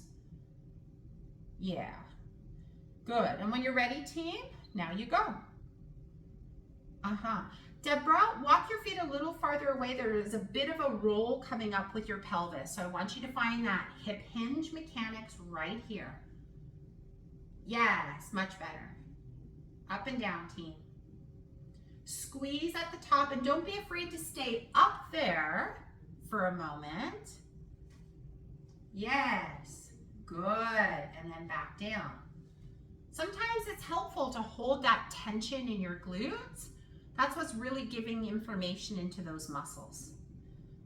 yeah. Good. And when you're ready, team, now you go. Deborah, walk your feet a little farther away. There is a bit of a roll coming up with your pelvis. So I want you to find that hip hinge mechanics right here. Yes, much better. Up and down, team. Squeeze at the top and don't be afraid to stay up there for a moment. Yes, good. And then back down. Sometimes it's helpful to hold that tension in your glutes. That's what's really giving information into those muscles.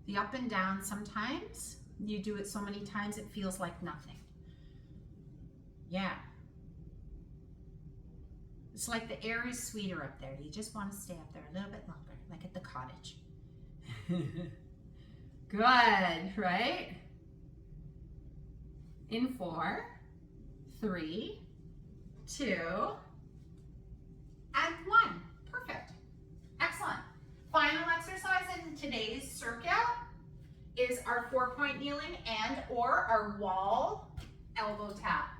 The up and down, sometimes you do it so many times it feels like nothing. Yeah. It's like the air is sweeter up there. You just want to stay up there a little bit longer, like at the cottage. Good, right? In 4, 3, 2, and 1. Perfect. Excellent. Final exercise in today's circuit is our 4-point kneeling and or our wall elbow tap.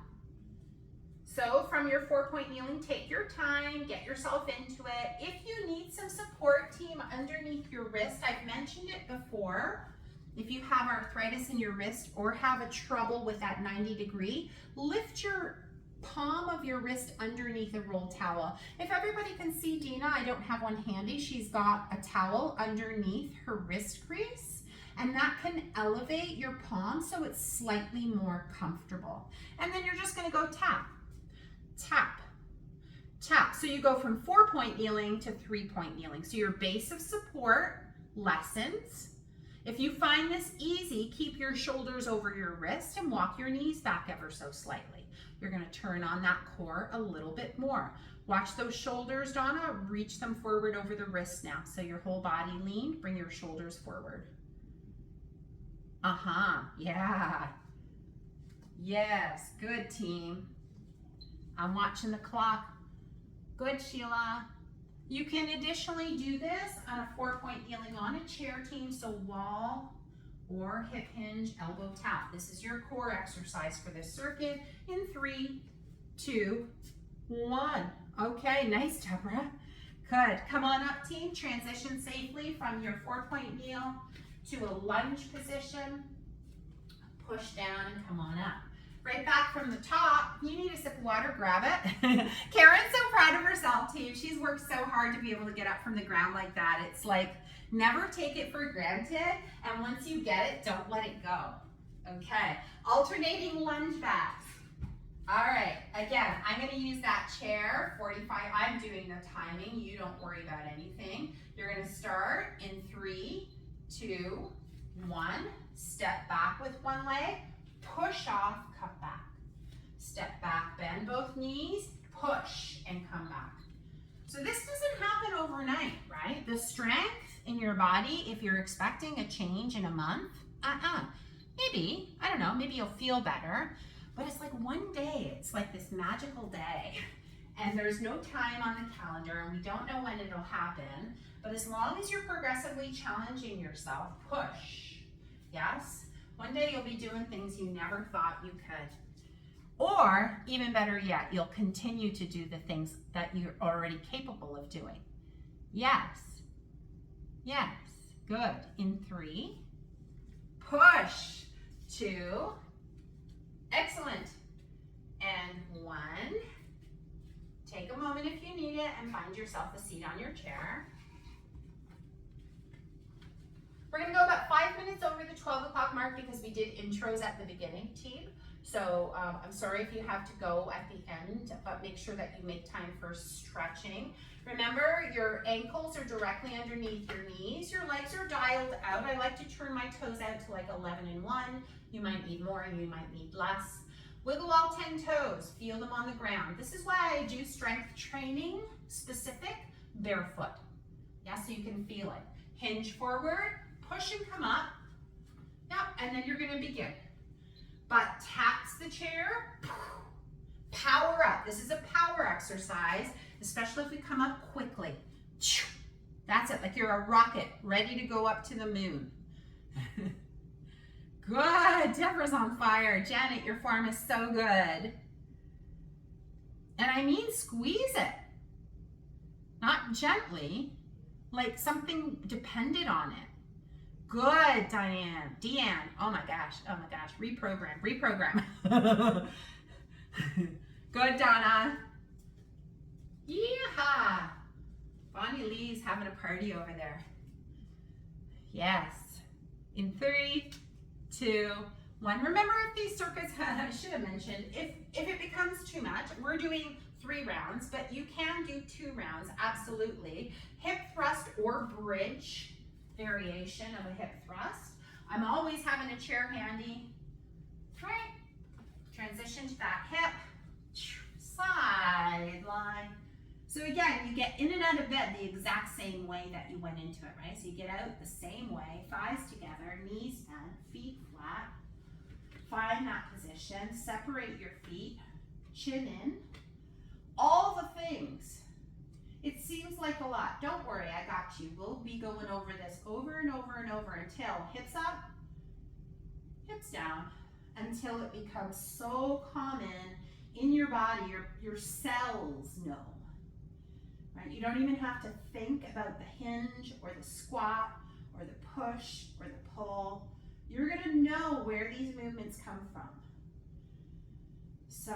So from your 4-point kneeling, take your time, get yourself into it. If you need some support, team, underneath your wrist, I've mentioned it before. If you have arthritis in your wrist or have a trouble with that 90 degree, lift your palm of your wrist underneath a roll towel. If everybody can see Dina, I don't have one handy. She's got a towel underneath her wrist crease, and that can elevate your palm so it's slightly more comfortable. And then you're just gonna go tap, tap, tap. So you go from 4-point kneeling to 3-point kneeling. So your base of support lessens. If you find this easy, keep your shoulders over your wrist and walk your knees back ever so slightly. You're gonna turn on that core a little bit more. Watch those shoulders, Donna, reach them forward over the wrist now. So your whole body leaned, bring your shoulders forward. Yeah. Yes, good team. I'm watching the clock. Good, Sheila. You can additionally do this on a 4-point kneeling on a chair, team. So wall or hip hinge, elbow tap. This is your core exercise for this circuit in 3, 2, 1. Okay, nice, Deborah. Good. Come on up, team. Transition safely from your 4-point kneel to a lunge position. Push down and come on up. Right back from the top. You need a sip of water, grab it. Karen's so proud of herself, team. She's worked so hard to be able to get up from the ground like that. It's like, never take it for granted. And once you get it, don't let it go. Okay. Alternating lunge backs. All right, again, I'm gonna use that chair, 45, I'm doing the timing, you don't worry about anything. You're gonna start in 3, 2, 1, step back with one leg, push off, cut back. Step back, bend both knees, push, and come back. So this doesn't happen overnight, right? The strength in your body, if you're expecting a change in a month, maybe, I don't know, maybe you'll feel better. But it's like one day, it's like this magical day, and there's no time on the calendar, and we don't know when it'll happen, but as long as you're progressively challenging yourself, push, yes? One day you'll be doing things you never thought you could. Or, even better yet, you'll continue to do the things that you're already capable of doing. Yes, yes, good. In 3, push, 2, excellent. And 1. Take a moment if you need it and find yourself a seat on your chair. We're gonna go about 5 minutes over the 12 o'clock mark because we did intros at the beginning, team. So I'm sorry if you have to go at the end, but make sure that you make time for stretching. Remember, your ankles are directly underneath your knees. Your legs are dialed out. I like to turn my toes out to like 11 and 1. You might need more, you might need less. Wiggle all 10 toes, feel them on the ground. This is why I do strength training specific barefoot. Yeah, so you can feel it. Hinge forward, push and come up. Yep, and then you're gonna begin. But taps the chair, power up. This is a power exercise, especially if we come up quickly. That's it, like you're a rocket ready to go up to the moon. Good, Deborah's on fire. Janet, your form is so good. And I mean squeeze it. Not gently, like something depended on it. Good, Diane. Deanne, oh my gosh, reprogram. Good, Donna. Yeehaw. Bonnie Lee's having a party over there. Yes. In 3, 2, 1. Remember, if these circuits, I should have mentioned, if it becomes too much, we're doing 3 rounds, but you can do 2 rounds, absolutely. Hip thrust or bridge variation of a hip thrust. I'm always having a chair handy. Right. Transition to that hip. Sideline. So again, you get in and out of bed the exact same way that you went into it, right? So you get out the same way, thighs together, knees bent, feet flat. Find that position, separate your feet, chin in. All the things. It seems like a lot. Don't worry, I got you. We'll be going over this over and over and over until hips up, hips down, until it becomes so common in your body, your cells know. Right? You don't even have to think about the hinge or the squat or the push or the pull. You're gonna know where these movements come from. So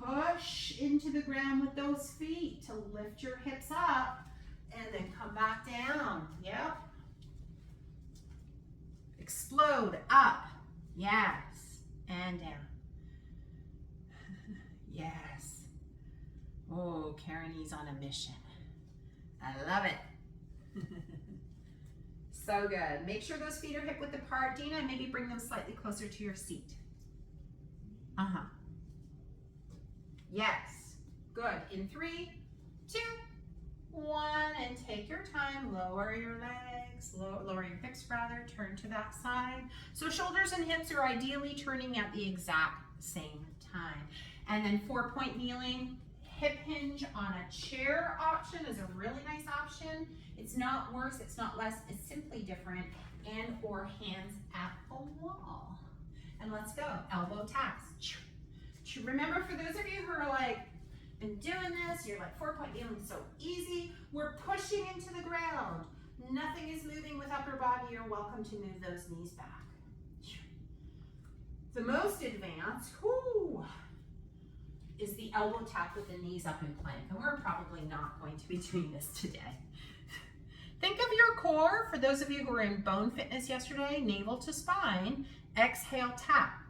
push into the ground with those feet to lift your hips up and then come back down. Yep. Explode up. Yes. And down. Yes. Oh, Karen E's on a mission. I love it. So good. Make sure those feet are hip width apart. Dina, maybe bring them slightly closer to your seat. Yes. Good. In 3, 2, 1, and take your time. Lower your legs, lower your hips rather, turn to that side. So shoulders and hips are ideally turning at the exact same time. And then 4-point kneeling, hip hinge on a chair option is a really nice option. It's not worse, it's not less, it's simply different. And or hands at the wall. And let's go, elbow taps. Remember, for those of you who are like, been doing this, you're like 4 point feeling so easy. We're pushing into the ground. Nothing is moving with upper body. You're welcome to move those knees back. The most advanced, is the elbow tap with the knees up in plank. And we're probably not going to be doing this today. Think of your core, for those of you who were in bone fitness yesterday, navel to spine, exhale, tap.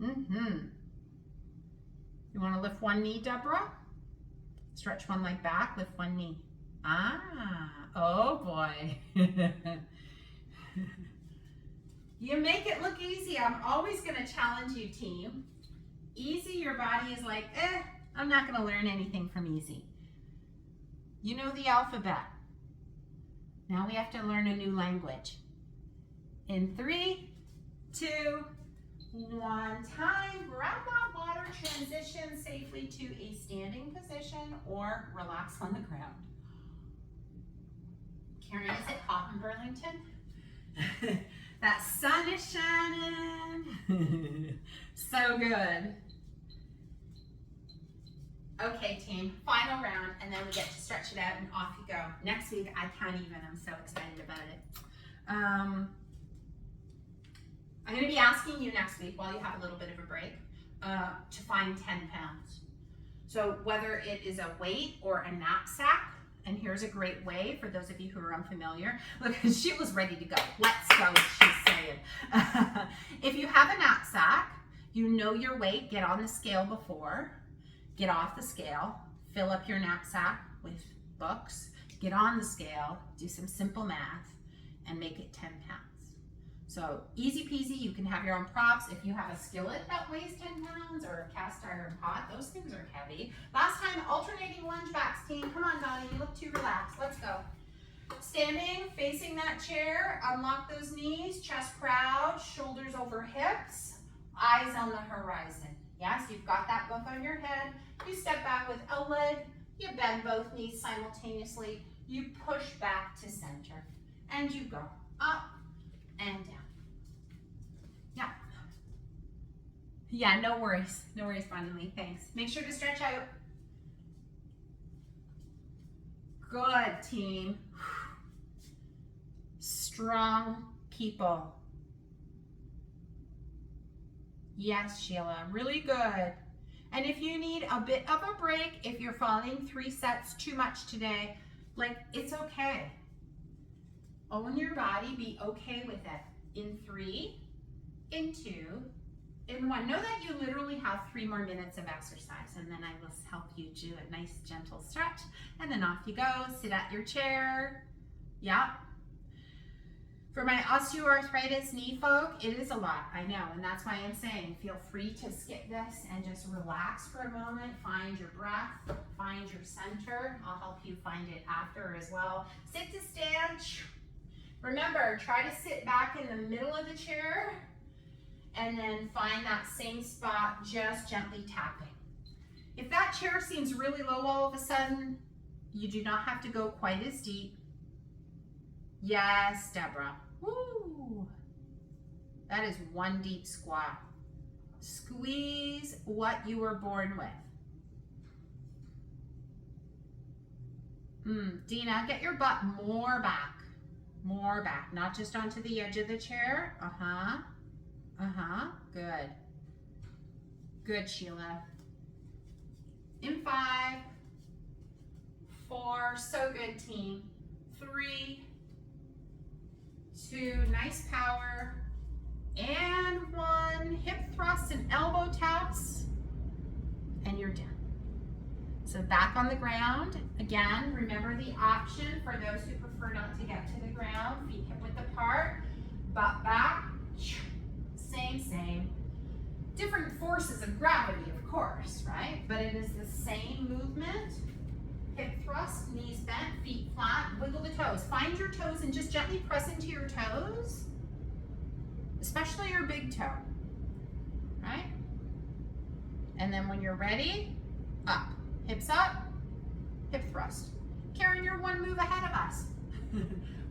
You want to lift one knee, Deborah? Stretch one leg back, lift one knee. Oh boy. You make it look easy. I'm always going to challenge you, team. Easy, your body is like, I'm not going to learn anything from easy. You know the alphabet. Now we have to learn a new language. In 3, 2, 1, time. Grab that water, transition safely to a standing position or relax on the ground. Karen, is it hot in Burlington? That sun is shining. So good. Okay, team, final round, and then we get to stretch it out and off you go. Next week, I can't even, I'm so excited about it. I'm gonna be asking you next week, while you have a little bit of a break, to find 10 pounds. So whether it is a weight or a knapsack, and here's a great way for those of you who are unfamiliar. Look, she was ready to go. Let's go, she's saying. If you have a knapsack, you know your weight, get on the scale before, get off the scale, fill up your knapsack with books, get on the scale, do some simple math, and make it 10 pounds. So easy peasy, you can have your own props. If you have a skillet that weighs 10 pounds or a cast iron pot, those things are heavy. Last time, alternating lunge backs, team. Come on, Donnie, you look too relaxed. Let's go. Standing, facing that chair, unlock those knees, chest proud, shoulders over hips, eyes on the horizon. Yes, you've got that book on your head. You step back with a leg, you bend both knees simultaneously, you push back to center, and you go up and down. Yeah, no worries, finally, thanks. Make sure to stretch out. Good, team. Strong people. Yes, Sheila, really good. And if you need a bit of a break, if you're following 3 sets too much today, like, it's okay. Own your body, be okay with it. In 3, in 2, in 1. Know that you literally have 3 more minutes of exercise, and then I will help you do a nice gentle stretch, and then off you go. Sit at your chair. Yeah. For my osteoarthritis knee folk, it is a lot, I know, and that's why I'm saying feel free to skip this and just relax for a moment, find your breath, find your center. I'll help you find it after as well. Sit to stand. Remember, try to sit back in the middle of the chair and then find that same spot, just gently tapping. If that chair seems really low all of a sudden, you do not have to go quite as deep. Yes, Deborah. Woo! That is one deep squat. Squeeze what you were born with. Dina, get your butt more back, not just onto the edge of the chair. Good. Good, Sheila. In 5, 4, so good, team. 3, 2, nice power, and 1, hip thrusts and elbow taps, and you're done. So back on the ground. Again, remember the option for those who prefer not to get to the ground, feet hip width apart, butt back, same. Different forces of gravity, of course, right? But it is the same movement. Hip thrust, knees bent, feet flat, wiggle the toes. Find your toes and just gently press into your toes, especially your big toe, right? And then when you're ready, up, hips up, hip thrust. Karen, you're 1 move ahead of us.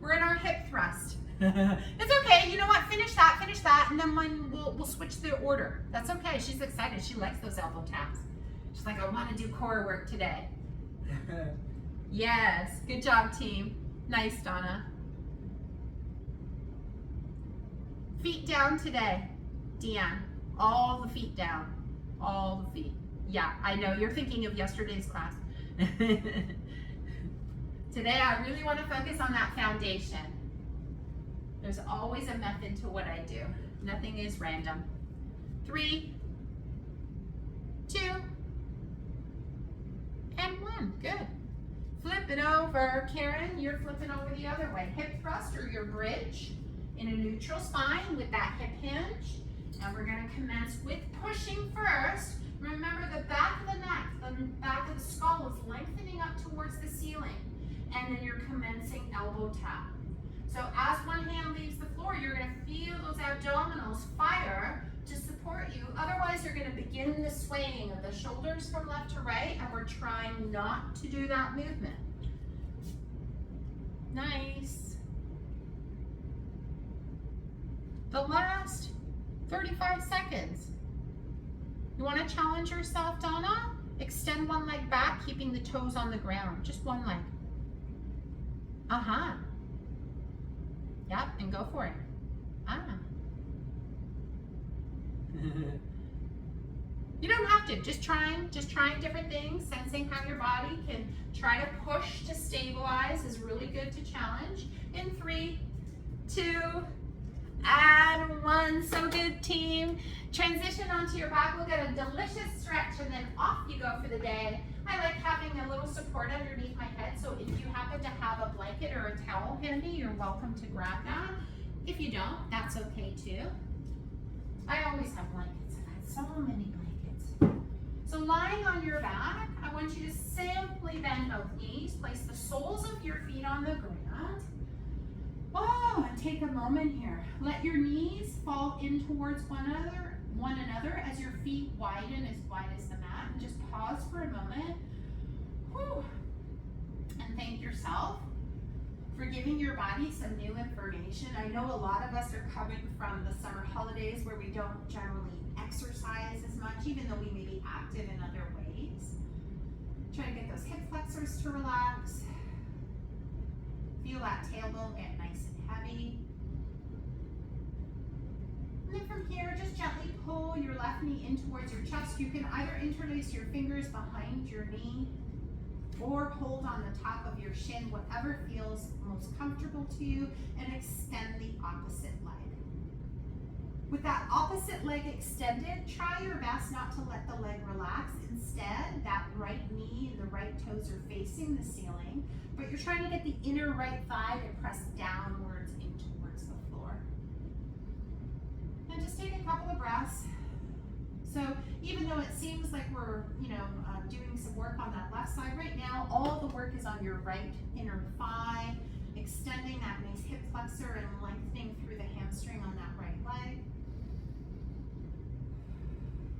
We're in our hip thrust. It's okay, you know what, finish that, and then we'll switch the order. That's okay, she's excited, she likes those elbow taps. She's like, I want to do core work today. Yes, good job, team. Nice, Donna. Feet down today, Deanne. All the feet down. All the feet. Yeah, I know you're thinking of yesterday's class. Today, I really want to focus on that foundation. There's always a method to what I do. Nothing is random. 3, 2, and 1. Good. Flip it over. Karen, you're flipping over the other way. Hip thrust or your bridge in a neutral spine with that hip hinge. And we're going to commence with pushing first. Remember, the back of the neck, the back of the skull is lengthening up towards the ceiling. And then you're commencing elbow tap. So as one hand leaves the floor, you're going to feel those abdominals fire to support you. Otherwise, you're going to begin the swaying of the shoulders from left to right, and we're trying not to do that movement. Nice. The last 35 seconds. You want to challenge yourself, Donna? Extend one leg back, keeping the toes on the ground. Just one leg. Uh-huh. Yep, and go for it. You don't have to, just trying different things, sensing how your body can try to push to stabilize is really good to challenge. In 3, 2, and 1. So good, team. Transition onto your back. We'll get a delicious stretch and then off you go for the day. I like having a little support underneath my head, so if you happen to have a blanket or a towel handy, you're welcome to grab that. If you don't, that's okay too. I always have blankets. I've got so many blankets. So lying on your back, I want you to simply bend both knees. Place the soles of your feet on the ground. Oh, and take a moment here. Let your knees fall in towards one another as your feet widen as wide as the mat. And just pause for a moment. Whew. And thank yourself for giving your body some new information. I know a lot of us are coming from the summer holidays where we don't generally exercise as much, even though we may be active in other ways. Try to get those hip flexors to relax. Feel that tailbone get nice and heavy. And then from here, just gently pull your left knee in towards your chest. You can either interlace your fingers behind your knee or hold on the top of your shin, whatever feels most comfortable to you, and extend the opposite leg. With that opposite leg extended, try your best not to let the leg relax. Instead, that right knee and the right toes are facing the ceiling, but you're trying to get the inner right thigh to press downwards in towards the floor. And just take a couple of breaths. So even though it seems like we're, doing some work on that left side right now, all the work is on your right inner thigh, extending that nice hip flexor and lengthening through the hamstring on that right leg.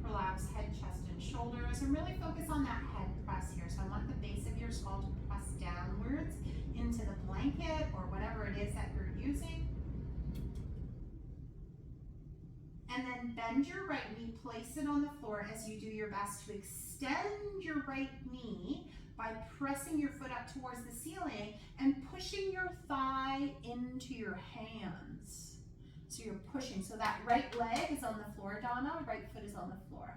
Relax head, chest, and shoulders, and really focus on that head press here. So I want the base of your skull to press downwards into the blanket or whatever it is that you're using. And then bend your right knee, place it on the floor as you do your best to extend your right knee by pressing your foot up towards the ceiling and pushing your thigh into your hands. So you're pushing. So that right leg is on the floor, Donna. Right foot is on the floor.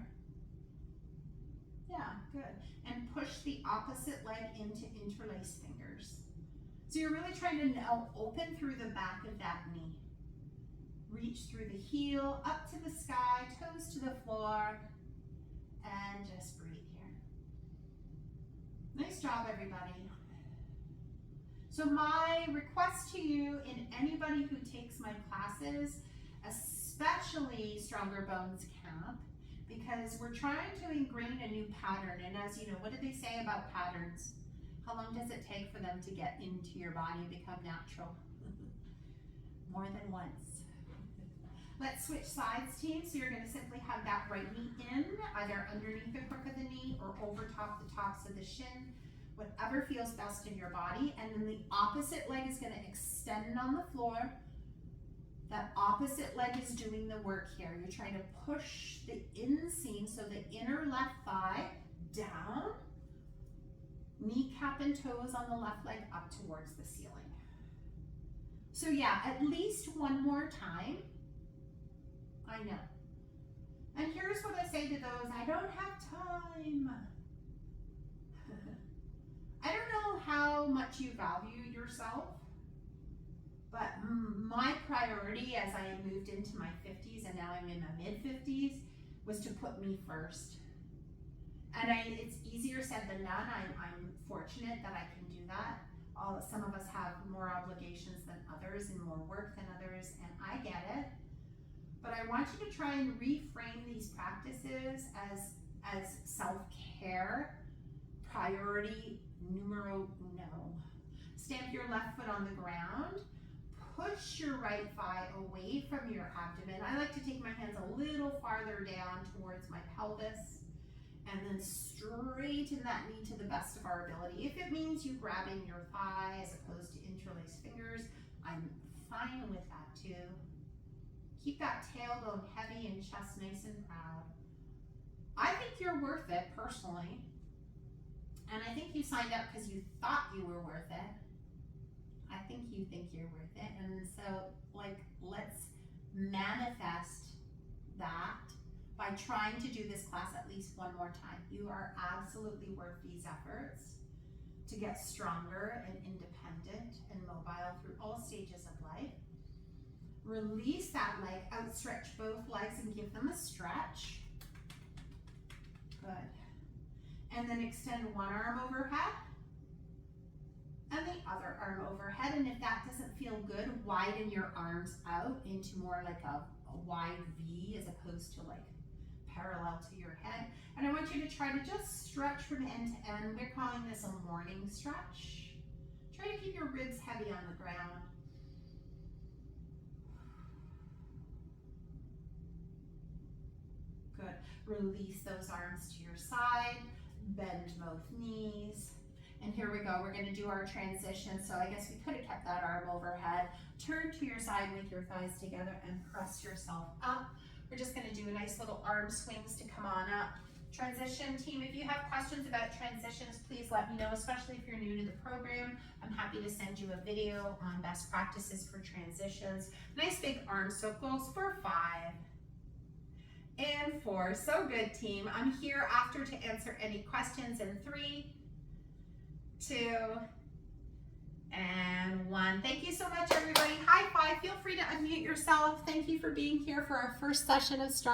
Yeah, good. And push the opposite leg into interlaced fingers. So you're really trying to now open through the back of that knee. Reach through the heel, up to the sky, toes to the floor, and just breathe here. Nice job, everybody. So my request to you in anybody who takes my classes, especially Stronger Bones Camp, because we're trying to ingrain a new pattern. And as you know, what do they say about patterns? How long does it take for them to get into your body and become natural? More than once. Let's switch sides, team. So you're going to simply have that right knee in, either underneath the crook of the knee or over top the tops of the shin, whatever feels best in your body. And then the opposite leg is going to extend on the floor. That opposite leg is doing the work here. You're trying to push the inseam, so the inner left thigh down, kneecap and toes on the left leg up towards the ceiling. So yeah, at least one more time. I know. And here's what I say to those: I don't have time. I don't know how much you value yourself, but my priority as I moved into my 50s and now I'm in my mid 50s was to put me first. And it's easier said than done. I'm fortunate that I can do that. Some of us have more obligations than others and more work than others, and I get it. But I want you to try and reframe these practices as self-care, priority numero uno. Stamp your left foot on the ground. Push your right thigh away from your abdomen. I like to take my hands a little farther down towards my pelvis, and then straighten that knee to the best of our ability. If it means you grabbing your thigh as opposed to interlaced fingers, I'm fine with that too. Keep that tailbone heavy and chest nice and proud. I think you're worth it personally. And I think you signed up because you thought you were worth it. I think you think you're worth it. And so, let's manifest that by trying to do this class at least one more time. You are absolutely worth these efforts to get stronger and independent and mobile through all stages of life. Release that leg, outstretch both legs and give them a stretch. Good. And then extend one arm overhead and the other arm overhead. And if that doesn't feel good, widen your arms out into more like a wide V as opposed to parallel to your head. And I want you to try to just stretch from end to end. We're calling this a morning stretch. Try to keep your ribs heavy on the ground. Good. Release those arms to your side. Bend both knees. And here we go. We're going to do our transition. So I guess we could have kept that arm overhead. Turn to your side with your thighs together and press yourself up. We're just going to do a nice little arm swings to come on up. Transition team, if you have questions about transitions, please let me know, especially if you're new to the program. I'm happy to send you a video on best practices for transitions. Nice big arm circles for 5 and 4. So good, team. I'm here after to answer any questions in 3, 2, and 1. Thank you so much, everybody. High five. Feel free to unmute yourself. Thank you for being here for our first session of Strong.